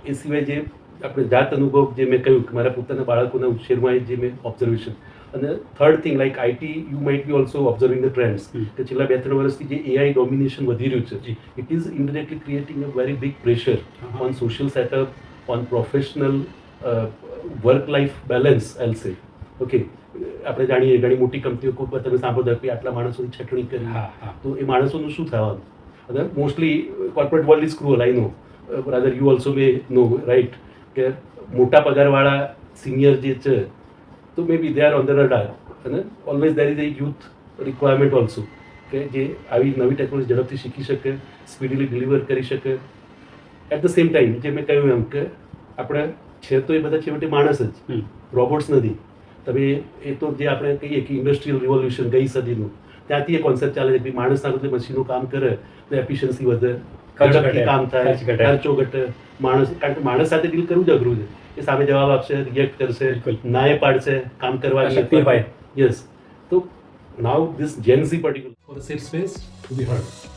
એ સિવાય જે આપણે જાત અનુભવ જે મેં કહ્યું કે મારા પોતાના બાળકોના ઉછેરમાં જે મેં ઓબ્ઝર્વેશન, અને third thing like IT you might be also observing the trends કે છેલ્લા 2-3 વર્ષથી જે એઆઈ ડોમિનેશન વધી રહ્યું છે, it is indirectly creating a very big pressure on social setup, on professional work life balance I'll say. Okay, આપણે જાણીએ ઘણી મોટી કંપનીઓ ખૂબ તમે સાંભળો કે આટલા માણસોની છટણી કરી, તો એ માણસોનું શું થવાનું? અને mostly corporate world is cruel, I know, rather you also may know, right, કે મોટા પગારવાળા સિનિયર જે છે તો may be they are on the radar, અને always there is a youth requirement also કે જે આવી નવી ટેકનોલોજી ઝડપથી શીખી શકે, સ્પીડીલી ડિલિવર કરી શકે. એટ ધ સેમ ટાઈમ જે મેં કહ્યું એમ કે આપણે છે તો એ બધા છેવટે માણસ જ, રોબોટ્સ નથી. તમે એ તો જે આપણે કહીએ કે ઇન્ડસ્ટ્રીયલ રિવોલ્યુશન ગઈ સદીનું, ત્યાંથી એ કોન્સેપ્ટ ચાલે છે કે માણસના બદલે મશીનો કામ કરે તો એફિશિયન્સી વધે, ઝડપથી કામ થાય, ખર્ચો ઘટે. માણસ, કારણ કે માણસ સાથે ડીલ કરવું જ અઘરું છે. એ સામે જવાબ આપશે, રિએક્ટ કરશે, નાએ પાડશે, કામ કરવાની શક્તિ હોય. યસ, તો now this Gen Z particular for a safe space to be hard.